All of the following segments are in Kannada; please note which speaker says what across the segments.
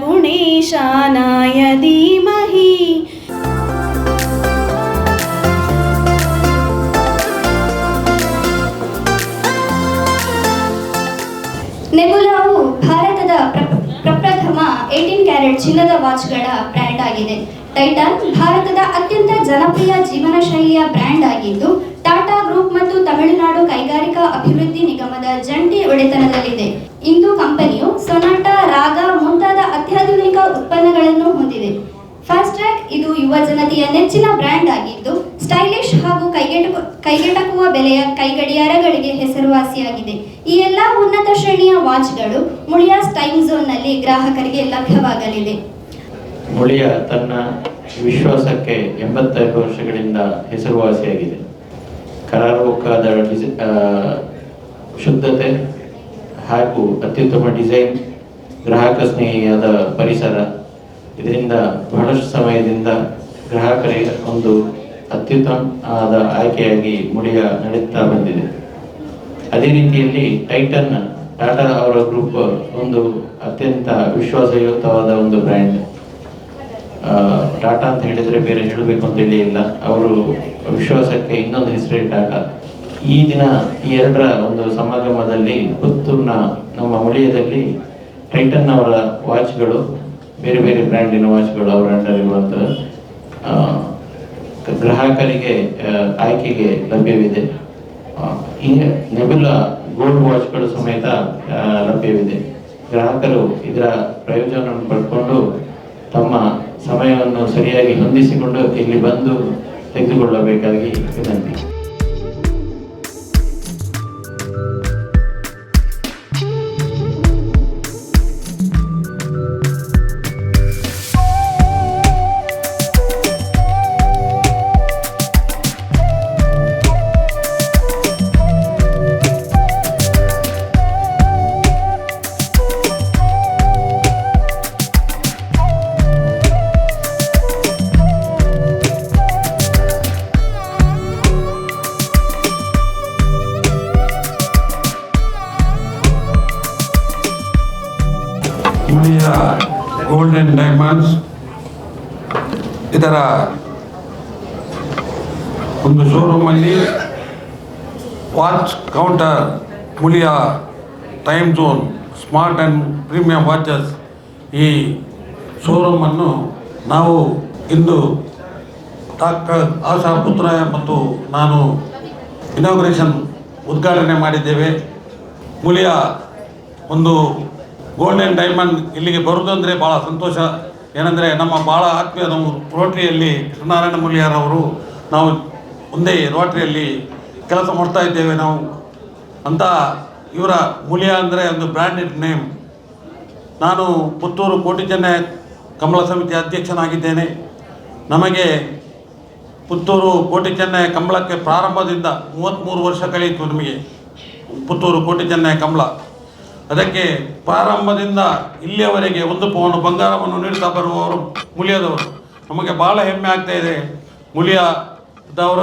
Speaker 1: गुणेशानाय धीमहि।
Speaker 2: ನೆಬುಲಾವು ಭಾರತದ ಪ್ರಪ್ರಥಮ 18 ಕ್ಯಾರೆಟ್ ಚಿನ್ನದ ವಾಚ್ಗಳ ಬ್ರ್ಯಾಂಡ್ ಆಗಿದೆ. ಟೈಟಾನ್ ಭಾರತದ ಅತ್ಯಂತ ಜನಪ್ರಿಯ ಜೀವನ ಶೈಲಿಯ ಬ್ರ್ಯಾಂಡ್ ಆಗಿದ್ದು, ಟಾಟಾ ಗ್ರೂಪ್ ಮತ್ತು ತಮಿಳುನಾಡು ಕೈಗಾರಿಕಾ ಅಭಿವೃದ್ಧಿ ನಿಗಮದ ಜಂಟಿ ಒಡೆತನದಲ್ಲಿದೆ. ಇಂದು ಕಂಪನಿಯು ಸೊನಾಟಾ, ರಾಗ ಮುಂತಾದ ಅತ್ಯಾಧುನಿಕ ಉತ್ಪನ್ನಗಳನ್ನು ಹೊಂದಿದೆ. ಫಾಸ್ಟ್ರ್ಯಾಕ್ ಇದು ಯುವ ಜನತೆಯ ನೆಚ್ಚಿನ ಬ್ರ್ಯಾಂಡ್ ಆಗಿದ್ದು, ಸ್ಟೈಲಿಶ್ ಹಾಗೂ ಕೈಗೆಟಕುವ ಬೆಲೆಯ ಕೈಗಡಿಯಾರಗಳಿಗೆ ಹೆಸರುವಾಸಿಯಾಗಿದೆ. ಈ ಎಲ್ಲ ಉನ್ನತ ಶ್ರೇಣಿಯ ವಾಚ್ಗಳು ಮುಳಿಯಾಸ್ ಟೈಮ್ ಝೋನ್ನಲ್ಲಿ ಗ್ರಾಹಕರಿಗೆ ಲಭ್ಯವಾಗಲಿದೆ.
Speaker 3: ಮುಳಿಯಾ ತನ್ನ ವಿಶ್ವಾಸಕ್ಕೆ 85 ವರ್ಷಗಳಿಂದ ಹೆಸರುವಾಸಿಯಾಗಿದೆ. ಕರಾರುವಕ್ಕಾದ ಶುದ್ಧತೆ ಹಾಗೂ ಅತ್ಯುತ್ತಮ ಡಿಸೈನ್, ಗ್ರಾಹಕ ಸ್ನೇಹಿಯಾದ ಪರಿಸರ, ಇದರಿಂದ ಬಹಳಷ್ಟು ಸಮಯದಿಂದ ಗ್ರಾಹಕರಿಗೆ ಒಂದು ಅತ್ಯುತ್ತಮ ಆದ ಆಯ್ಕೆಯಾಗಿ ಮುಳಿಯಾ ನಡೆಯುತ್ತಾ ಬಂದಿದೆ. ಅದೇ ರೀತಿಯಲ್ಲಿ ಟೈಟನ್, ಟಾಟಾ ಅವರ ಗ್ರೂಪ್ ಒಂದು ಅತ್ಯಂತ ವಿಶ್ವಾಸಯುತವಾದ ಒಂದು ಬ್ರ್ಯಾಂಡ್. ಟಾಟಾ ಅಂತ ಹೇಳಿದರೆ ಬೇರೆ ಹೇಳಬೇಕು ಅಂತ ಹೇಳಿ ಇಲ್ಲ, ಅವರು ವಿಶ್ವಾಸಕ್ಕೆ ಇನ್ನೊಂದು ಹೆಸರೇ ಟಾಟಾ. ಈ ದಿನ ಈ ಎರಡರ ಒಂದು ಸಮಾಗಮದಲ್ಲಿ ಪುತ್ತೂರಿನ ನಮ್ಮ ಮುಳಿಯದಲ್ಲಿ ಟೈಟನ್ ಅವರ ವಾಚ್ಗಳು, ಬೇರೆ ಬೇರೆ ಬ್ರ್ಯಾಂಡಿನ ವಾಚ್ಗಳು ಅವರ ಅಂಡರ್ ಇರುವಂಥ ಗ್ರಾಹಕರಿಗೆ ಆಯ್ಕೆಗೆ ಲಭ್ಯವಿದೆ. ಈಗ ನೆಬುಲಾ ಗೋಲ್ಡ್ ವಾಚ್ಗಳು ಸಮೇತ ಲಭ್ಯವಿದೆ. ಗ್ರಾಹಕರು ಇದರ ಪ್ರಯೋಜನವನ್ನು ಪಡ್ಕೊಂಡು ತಮ್ಮ ಸಮಯವನ್ನು ಸರಿಯಾಗಿ ಹೊಂದಿಸಿಕೊಂಡು ಇಲ್ಲಿ ಬಂದು ತೆಗೆದುಕೊಳ್ಳಬೇಕಾಗಿ ವಿನಂತಿ.
Speaker 4: ಮುಳಿಯಾ ಗೋಲ್ಡ್ ಆ್ಯಂಡ್ ಡೈಮಂಡ್ಸ್ ಇದರ ಒಂದು ಶೋರೂಮಲ್ಲಿ watch counter, Muliya time zone, smart and premium watches, ಈ ಶೋರೂಮನ್ನು ನಾವು ಇಂದು ಡಾಕ್ಟರ್ ಆಶಾ ಪುತ್ರಯ್ಯ ಮತ್ತು ನಾನು ಇನಾಗ್ರೇಷನ್ ಉದ್ಘಾಟನೆ ಮಾಡಿದ್ದೇವೆ. ಮುಳಿಯಾ ಒಂದು ಗೋಲ್ಡ್ ಆ್ಯಂಡ್ ಡೈಮಂಡ್ ಇಲ್ಲಿಗೆ ಬರುವುದಂದರೆ ಭಾಳ ಸಂತೋಷ. ಏನಂದರೆ ನಮ್ಮ ಭಾಳ ಆತ್ಮೀಯ ನಾವು ರೋಟ್ರಿಯಲ್ಲಿ ಕೃಷ್ಣನಾರಾಯಣ ಮುಳಿಯಾರವರು, ನಾವು ಒಂದೇ ರೋಟ್ರಿಯಲ್ಲಿ ಕೆಲಸ ಮಾಡ್ತಾ ಇದ್ದೇವೆ ನಾವು ಅಂತ. ಇವರ ಮುಳಿಯಾ ಅಂದರೆ ಒಂದು ಬ್ರ್ಯಾಂಡೆಡ್ ನೇಮ್. ನಾನು ಪುತ್ತೂರು ಕೋಟಿ ಚೆನ್ನೈ ಕಮಲ ಸಮಿತಿ ಅಧ್ಯಕ್ಷನಾಗಿದ್ದೇನೆ. ನಮಗೆ ಪುತ್ತೂರು ಕೋಟಿ ಚೆನ್ನೈ ಕಮಲಕ್ಕೆ ಪ್ರಾರಂಭದಿಂದ 33 ವರ್ಷ ಕಳೆಯಿತು ನಮಗೆ ಪುತ್ತೂರು ಕೋಟಿ ಚೆನ್ನೈ ಕಮಲ. ಅದಕ್ಕೆ ಪ್ರಾರಂಭದಿಂದ ಇಲ್ಲಿಯವರೆಗೆ 1 ಪೌಂಡ್ ಬಂಗಾರವನ್ನು ನೀಡುತ್ತಾ ಬರುವವರು ಮುಳಿಯಾದವರು. ನಮಗೆ ಭಾಳ ಹೆಮ್ಮೆ ಆಗ್ತಾ ಇದೆ. ಮುಳಿಯಾದವರ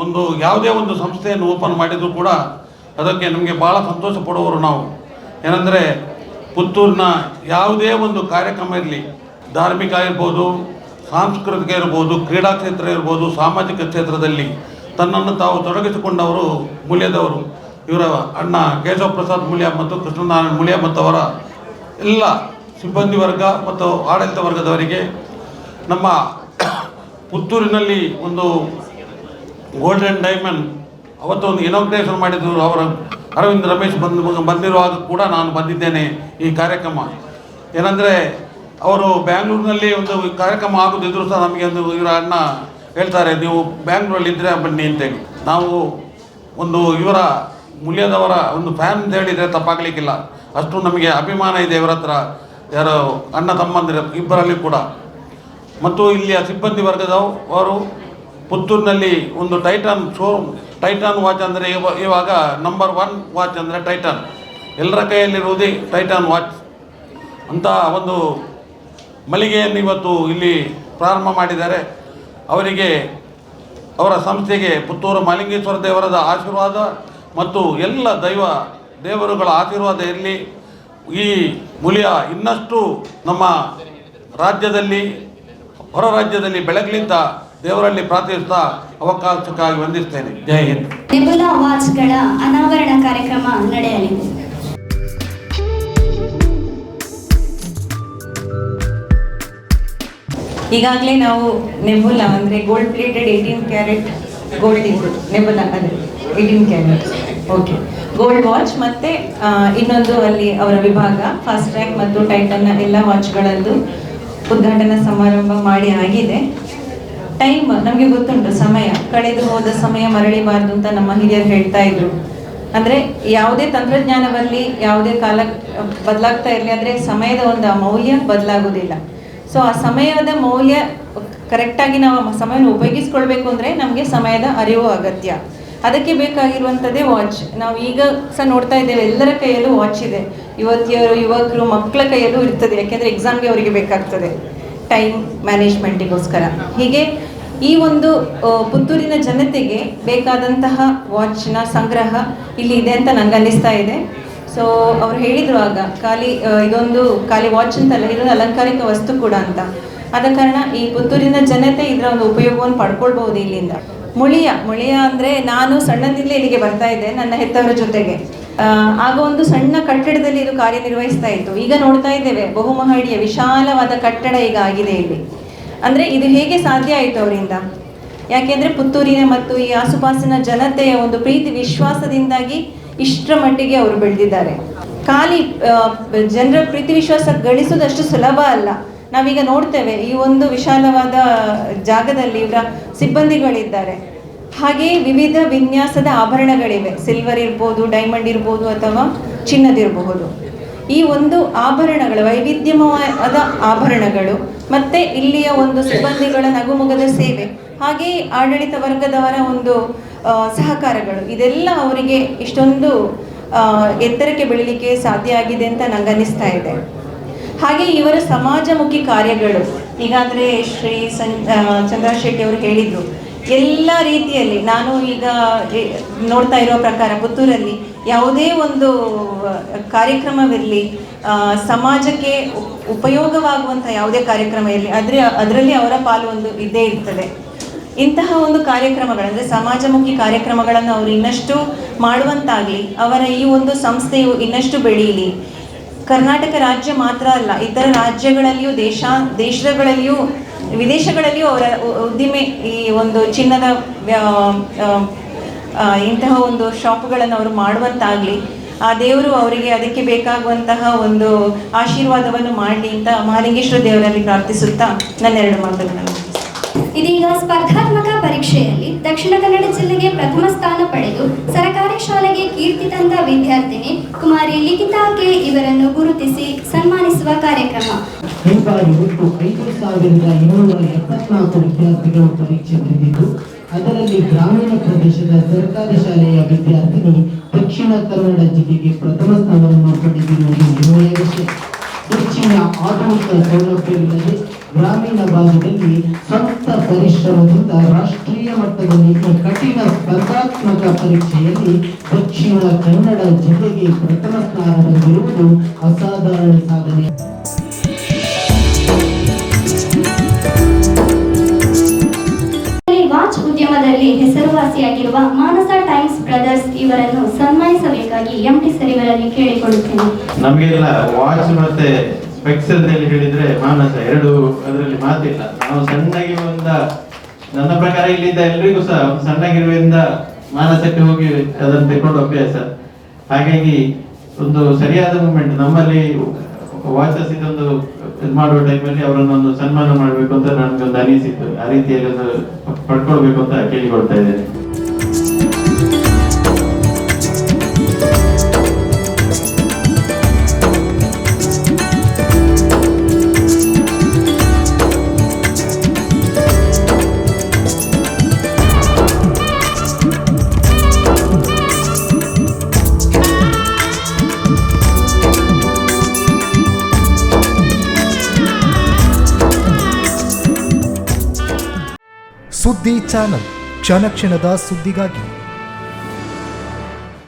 Speaker 4: ಒಂದು ಯಾವುದೇ ಒಂದು ಸಂಸ್ಥೆಯನ್ನು ಓಪನ್ ಮಾಡಿದರೂ ಕೂಡ ಅದಕ್ಕೆ ನಮಗೆ ಭಾಳ ಸಂತೋಷ ಪಡುವವರು ನಾವು. ಏನಂದರೆ ಪುತ್ತೂರಿನ ಯಾವುದೇ ಒಂದು ಕಾರ್ಯಕ್ರಮ ಇರಲಿ, ಧಾರ್ಮಿಕ ಇರ್ಬೋದು, ಸಾಂಸ್ಕೃತಿಕ ಇರ್ಬೋದು, ಕ್ರೀಡಾ ಕ್ಷೇತ್ರ ಇರ್ಬೋದು, ಸಾಮಾಜಿಕ ಕ್ಷೇತ್ರದಲ್ಲಿ ತನ್ನನ್ನು ತಾವು ತೊಡಗಿಸಿಕೊಂಡವರು ಮುಳಿಯಾದವರು. ಇವರ ಅಣ್ಣ ಕೇಶವ ಪ್ರಸಾದ್ ಮುಳಿಯಾ ಮತ್ತು ಕೃಷ್ಣನಾರಾಯಣ ಮುಳಿಯಾ ಮತ್ತು ಅವರ ಎಲ್ಲ ಸಿಬ್ಬಂದಿ ವರ್ಗ ಮತ್ತು ಆಡಳಿತ ವರ್ಗದವರಿಗೆ ನಮ್ಮ ಪುತ್ತೂರಿನಲ್ಲಿ ಒಂದು ಗೋಲ್ಡ್ ಆ್ಯಂಡ್ ಡೈಮಂಡ್ ಅವತ್ತು ಒಂದು ಇನಾಗ್ರೇಷನ್ ಮಾಡಿದ್ರು. ಅವರ ಅರವಿಂದ್ ರಮೇಶ್ ಬಂದಿರುವಾಗ ಕೂಡ ನಾನು ಬಂದಿದ್ದೇನೆ ಈ ಕಾರ್ಯಕ್ರಮ. ಏನಂದರೆ ಅವರು ಬ್ಯಾಂಗ್ಳೂರಿನಲ್ಲಿ ಒಂದು ಕಾರ್ಯಕ್ರಮ ಆಗೋದಿದ್ರು ಸಹ ನಮಗೆ ಇವರ ಅಣ್ಣ ಹೇಳ್ತಾರೆ, ನೀವು ಬ್ಯಾಂಗ್ಳೂರಲ್ಲಿ ಇದ್ದರೆ ಬನ್ನಿ ಅಂತೇಳಿ. ನಾವು ಇವರ ಮುಳಿಯಾದವರ ಒಂದು ಫ್ಯಾನ್ ಅಂತ ಹೇಳಿದರೆ ತಪ್ಪಾಗಲಿಕ್ಕಿಲ್ಲ. ಅಷ್ಟು ನಮಗೆ ಅಭಿಮಾನ ಇದೆ ಇವರ ಹತ್ರ, ಯಾರು ಅಣ್ಣ ತಮ್ಮಂದಿರ ಇಬ್ಬರಲ್ಲಿ ಕೂಡ. ಮತ್ತು ಇಲ್ಲಿಯ ಸಿಬ್ಬಂದಿ ವರ್ಗದವರು ಪುತ್ತೂರಿನಲ್ಲಿ ಒಂದು ಟೈಟಾನ್ ವಾಚ್ ಅಂದರೆ ಇವಾಗ ನಂಬರ್ 1 ವಾಚ್ ಅಂದರೆ ಟೈಟಾನ್, ಎಲ್ಲರ ಕೈಯಲ್ಲಿರುವುದೇ ಟೈಟಾನ್ ವಾಚ್ ಅಂತ ಒಂದು ಮಳಿಗೆಯನ್ನು ಇವತ್ತು ಇಲ್ಲಿ ಪ್ರಾರಂಭ ಮಾಡಿದ್ದಾರೆ. ಅವರಿಗೆ, ಅವರ ಸಂಸ್ಥೆಗೆ ಪುತ್ತೂರು ಮಹಾಲಿಂಗೇಶ್ವರ ದೇವರದ ಆಶೀರ್ವಾದ ಮತ್ತು ಎಲ್ಲ ದೇವರುಗಳ ಆಶೀರ್ವಾದ ಇರಲಿ. ಈ ಮುಲಿಯ ಇನ್ನಷ್ಟು ನಮ್ಮ ರಾಜ್ಯದಲ್ಲಿ ಹೊರ ರಾಜ್ಯದಲ್ಲಿ ಬೆಳಗಲಿಂದ ದೇವರಲ್ಲಿ ಪ್ರಾರ್ಥಿಸ್ತಾ ಅವಕಾಶಕ್ಕಾಗಿ ವಂದಿಸ್ತೇನೆ. ಜೈ ಹಿಂದ್.
Speaker 2: ನೆಬುಲಾ ವಾಚ್ಗಳ ಅನಾವರಣ ಕಾರ್ಯಕ್ರಮ ನಡೆಯಲಿದೆ.
Speaker 5: ಈಗಾಗಲೇ ನಾವು ನೆಬುಲಾ ಅಂದರೆ ಗೋಲ್ಡ್ ಪ್ಲೇಟೆಡ್ 18 ಕ್ಯಾರೆಟ್ ಗೋಲ್ಡ್ ಇದ್ದು ನೆಬುಲಾ ಅದೇ 18 ಕ್ಯಾರೆಟ್ ಓಕೆ ಗೋಲ್ಡ್ ವಾಚ್ ಮತ್ತು ಇನ್ನೊಂದು ಅಲ್ಲಿ ಅವರ ವಿಭಾಗ ಫಾಸ್ಟ್ ಟ್ರ್ಯಾಕ್ ಮತ್ತು ಟೈಟನ್ನ ಎಲ್ಲ ವಾಚ್ಗಳದ್ದು ಉದ್ಘಾಟನಾ ಸಮಾರಂಭ ಮಾಡಿ ಆಗಿದೆ. ಟೈಮ್ ನಮಗೆ ಗೊತ್ತುಂಟು, ಸಮಯ ಕಳೆದು ಹೋದ ಸಮಯ ಮರಳಿಬಾರ್ದು ಅಂತ ನಮ್ಮ ಹಿರಿಯರು ಹೇಳ್ತಾ ಇದ್ರು. ಅಂದರೆ ಯಾವುದೇ ತಂತ್ರಜ್ಞಾನದಲ್ಲಿ ಯಾವುದೇ ಕಾಲ ಬದಲಾಗ್ತಾ ಇರಲಿ, ಆದರೆ ಸಮಯದ ಒಂದು ಮೌಲ್ಯ ಬದಲಾಗೋದಿಲ್ಲ. ಸೊ ಆ ಸಮಯದ ಮೌಲ್ಯ ಕರೆಕ್ಟಾಗಿ ನಾವು ಸಮಯವನ್ನು ಉಪಯೋಗಿಸ್ಕೊಳ್ಬೇಕು ಅಂದರೆ ನಮಗೆ ಸಮಯದ ಅರಿವು ಅಗತ್ಯ. ಅದಕ್ಕೆ ಬೇಕಾಗಿರುವಂಥದ್ದೇ ವಾಚ್. ನಾವು ಈಗ ಸಹ ನೋಡ್ತಾ ಇದ್ದೇವೆ, ಎಲ್ಲರ ಕೈಯಲ್ಲೂ ವಾಚ್ ಇದೆ. ಯುವಕರು ಮಕ್ಕಳ ಕೈಯಲ್ಲೂ ಇರ್ತದೆ, ಯಾಕೆಂದರೆ ಎಕ್ಸಾಮ್ಗೆ ಅವರಿಗೆ ಬೇಕಾಗ್ತದೆ ಟೈಮ್ ಮ್ಯಾನೇಜ್ಮೆಂಟಿಗೋಸ್ಕರ. ಹೀಗೆ ಈ ಒಂದು ಪುತ್ತೂರಿನ ಜನತೆಗೆ ಬೇಕಾದಂತಹ ವಾಚ್ನ ಸಂಗ್ರಹ ಇಲ್ಲಿ ಇದೆ ಅಂತ ನನಗೆ ಅನ್ನಿಸ್ತಾ ಇದೆ. ಸೊ ಅವ್ರು ಹೇಳಿದರು ಆಗ ಇದೊಂದು ಖಾಲಿ ವಾಚ್ ಅಂತಲ್ಲ, ಇದೊಂದು ಅಲಂಕಾರಿಕ ವಸ್ತು ಕೂಡ ಅಂತ. ಆದ ಕಾರಣ ಈ ಪುತ್ತೂರಿನ ಜನತೆ ಇದರ ಒಂದು ಉಪಯೋಗವನ್ನು ಪಡ್ಕೊಳ್ಬಹುದು ಇಲ್ಲಿಂದ. ಮುಳಿಯ ಅಂದರೆ ನಾನು ಸಣ್ಣದಿಂದಲೇ ಇಲ್ಲಿಗೆ ಬರ್ತಾ ಇದ್ದೆ ನನ್ನ ಹೆತ್ತವರ ಜೊತೆಗೆ. ಆಗ ಒಂದು ಸಣ್ಣ ಕಟ್ಟಡದಲ್ಲಿ ಇದು ಕಾರ್ಯನಿರ್ವಹಿಸ್ತಾ ಇತ್ತು. ಈಗ ನೋಡ್ತಾ ಇದ್ದೇವೆ ಬಹುಮಹಡಿಯ ವಿಶಾಲವಾದ ಕಟ್ಟಡ ಈಗ ಆಗಿದೆ ಇಲ್ಲಿ. ಅಂದರೆ ಇದು ಹೇಗೆ ಸಾಧ್ಯ ಆಯಿತು ಅವರಿಂದ? ಯಾಕೆಂದರೆ ಪುತ್ತೂರಿನ ಮತ್ತು ಈ ಆಸುಪಾಸಿನ ಜನತೆಯ ಒಂದು ಪ್ರೀತಿ ವಿಶ್ವಾಸದಿಂದಾಗಿ ಇಷ್ಟರ ಮಟ್ಟಿಗೆ ಅವರು ಬೆಳೆದಿದ್ದಾರೆ. ಖಾಲಿ ಜನರ ಪ್ರೀತಿ ವಿಶ್ವಾಸ ಗಳಿಸೋದಷ್ಟು ಸುಲಭ ಅಲ್ಲ. ನಾವೀಗ ನೋಡ್ತೇವೆ ಈ ಒಂದು ವಿಶಾಲವಾದ ಜಾಗದಲ್ಲಿ ಇವರ ಸಿಬ್ಬಂದಿಗಳಿದ್ದಾರೆ. ಹಾಗೆಯೇ ವಿವಿಧ ವಿನ್ಯಾಸದ ಆಭರಣಗಳಿವೆ. ಸಿಲ್ವರ್ ಇರ್ಬೋದು, ಡೈಮಂಡ್ ಇರ್ಬೋದು, ಅಥವಾ ಚಿನ್ನದಿರಬಹುದು. ಈ ಒಂದು ಆಭರಣಗಳು, ವೈವಿಧ್ಯಮಯವಾದ ಆಭರಣಗಳು, ಮತ್ತು ಇಲ್ಲಿಯ ಒಂದು ಸಿಬ್ಬಂದಿಗಳ ನಗುಮೊಗದ ಸೇವೆ, ಹಾಗೆಯೇ ಆಡಳಿತ ವರ್ಗದವರ ಒಂದು ಸಹಕಾರಗಳು, ಇದೆಲ್ಲ ಅವರಿಗೆ ಇಷ್ಟೊಂದು ಎತ್ತರಕ್ಕೆ ಬೆಳೀಲಿಕ್ಕೆ ಸಾಧ್ಯ ಆಗಿದೆ ಅಂತ ನನಗೆ ಅನ್ನಿಸ್ತಾ ಇದೆ. ಹಾಗೆ ಇವರ ಸಮಾಜಮುಖಿ ಕಾರ್ಯಗಳು, ಈಗಾದರೆ ಶ್ರೀ ಚಂದ್ರ ಶೆಟ್ಟಿ ಅವರು ಹೇಳಿದರು, ಎಲ್ಲ ರೀತಿಯಲ್ಲಿ ನಾನು ಈಗ ನೋಡ್ತಾ ಇರೋ ಪ್ರಕಾರ ಪುತ್ತೂರಲ್ಲಿ ಯಾವುದೇ ಒಂದು ಕಾರ್ಯಕ್ರಮವಿರಲಿ, ಸಮಾಜಕ್ಕೆ ಉಪಯೋಗವಾಗುವಂಥ ಯಾವುದೇ ಕಾರ್ಯಕ್ರಮ ಇರಲಿ, ಅದರಲ್ಲಿ ಅವರ ಪಾಲು ಒಂದು ಇದ್ದೇ ಇರ್ತದೆ. ಇಂತಹ ಒಂದು ಕಾರ್ಯಕ್ರಮಗಳಂದರೆ ಸಮಾಜಮುಖಿ ಕಾರ್ಯಕ್ರಮಗಳನ್ನು ಅವರು ಇನ್ನಷ್ಟು ಮಾಡುವಂತಾಗಲಿ, ಅವರ ಈ ಒಂದು ಸಂಸ್ಥೆಯು ಇನ್ನಷ್ಟು ಬೆಳೀಲಿ. ಕರ್ನಾಟಕ ರಾಜ್ಯ ಮಾತ್ರ ಅಲ್ಲ, ಇತರ ರಾಜ್ಯಗಳಲ್ಲಿಯೂ ದೇಶಗಳಲ್ಲಿಯೂ ವಿದೇಶಗಳಲ್ಲಿಯೂ ಅವರ ಉದ್ದಿಮೆ, ಈ ಒಂದು ಚಿನ್ನದ ಇಂತಹ ಒಂದು ಶಾಪ್ಗಳನ್ನು ಅವರು ಮಾಡುವಂತಾಗಲಿ. ಆ ದೇವರು ಅವರಿಗೆ ಅದಕ್ಕೆ ಬೇಕಾಗುವಂತಹ ಒಂದು ಆಶೀರ್ವಾದವನ್ನು ಮಾಡಲಿ ಅಂತ ಮಹಾಲಿಂಗೇಶ್ವರ ದೇವರಲ್ಲಿ ಪ್ರಾರ್ಥಿಸುತ್ತಾ ನನ್ನೆರಡು ಮಾತುಗಳನ್ನು.
Speaker 2: ಇದೀಗ ಸ್ಪರ್ಧಾತ್ಮಕ ಪರೀಕ್ಷೆಯಲ್ಲಿ ದಕ್ಷಿಣ ಕನ್ನಡ ಜಿಲ್ಲೆಗೆ ಪ್ರಥಮ ಸ್ಥಾನ ಪಡೆದು ಸರಕಾರಿ ಶಾಲೆಗೆ ಕೀರ್ತಿ ತಂದ ವಿದ್ಯಾರ್ಥಿನಿ ಕುಮಾರಿ ಲಿಖಿತಾ ಕೆ ಇವರನ್ನು ಗುರುತಿಸಿ ಸನ್ಮಾನಿಸುವ ಕಾರ್ಯಕ್ರಮ.
Speaker 6: ಹೀಗಾಗಿ ಒಟ್ಟು 5,274 ವಿದ್ಯಾರ್ಥಿಗಳು ಪರೀಕ್ಷೆ ಬರೆದಿದ್ದು, ಅದರಲ್ಲಿ ಗ್ರಾಮೀಣ ಪ್ರದೇಶದ ಸರ್ಕಾರಿ ಶಾಲೆಯ ವಿದ್ಯಾರ್ಥಿನಿ ದಕ್ಷಿಣ ಕನ್ನಡ ಜಿಲ್ಲೆಗೆ ಪ್ರಥಮ ಸ್ಥಾನವನ್ನು ಪಡೆದಿರುವುದು ಹೆಮ್ಮೆಯ ವಿಷಯ. ಹೆಚ್ಚಿನ ಆಧುನಿಕ ಸೌಲಭ್ಯವಿಲ್ಲದೆ ಗ್ರಾಮೀಣ ಭಾಗದಲ್ಲಿ ಸ್ವಂತ ಪರಿಶ್ರಮದಿಂದ ರಾಷ್ಟ್ರೀಯ ಮಟ್ಟದಲ್ಲಿ ಈ ಕಠಿಣ ಸ್ಪರ್ಧಾತ್ಮಕ ಪರೀಕ್ಷೆಯಲ್ಲಿ ದಕ್ಷಿಣ ಕನ್ನಡ ಜಿಲ್ಲೆಗೆ ಪ್ರಥಮ ಸ್ಥಾನ ಬಂದಿರುವುದು ಅಸಾಧಾರಣ ಸಾಧನೆ.
Speaker 2: ವಾಚ್ ಉದ್ಯಮದಲ್ಲಿ ಹೆಸರುವಾಸಿಯಾಗಿರುವ ಮಾನಸ ಟೈಮ್ಸ್ ಬ್ರದರ್ಸ್ ಇವರನ್ನು ಸನ್ಮಾನಿಸಬೇಕಾಗಿ ಎಂಟಿ ಸರ್ ಇವರಲ್ಲಿ ಕೇಳಿಕೊಳ್ಳುತ್ತೇನೆ.
Speaker 3: ನಮಗೆಲ್ಲ ವಾಚ್ ಮತ್ತೆ ಸ್ಪೆಕ್ಸ್ ಅಂತ ಹೇಳಿದ್ರೆ ಮಾನಸ ಎರಡು, ಅದರಲ್ಲಿ ಮಾತಿಲ್ಲ. ನಾವು ಸಣ್ಣಗೆ ನನ್ನ ಪ್ರಕಾರ ಇಲ್ಲಿದ್ದ ಎಲ್ರಿಗೂ ಸಹ ಸಣ್ಣಗಿರುವಿಂದ ಮಾನಸಕ್ಕೆ ಹೋಗಿ ಅದನ್ನು ತೆಕೊಂಡು ಅಭ್ಯಾಸ. ಹಾಗಾಗಿ ಒಂದು ಸರಿಯಾದ ಮೂಮೆಂಟ್ ನಮ್ಮಲ್ಲಿ ವಾಚಸ್ ಇದೊಂದು ಮಾಡುವ ಟೈಮಲ್ಲಿ ಅವರನ್ನೊಂದು ಸನ್ಮಾನ ಮಾಡಬೇಕು ಅಂತ ನನಗೊಂದು ಅನಿಸಿತ್ತು. ಆ ರೀತಿಯಲ್ಲಿ ಒಂದು ಪಡ್ಕೊಳ್ಬೇಕು ಅಂತ ಕೇಳಿಕೊಳ್ತಾ ಇದ್ದೇನೆ.
Speaker 7: ಸುದ್ದಿ ಚಾನಲ್, ಕ್ಷಣ ಕ್ಷಣದ ಸುದ್ದಿಗಾಗಿ.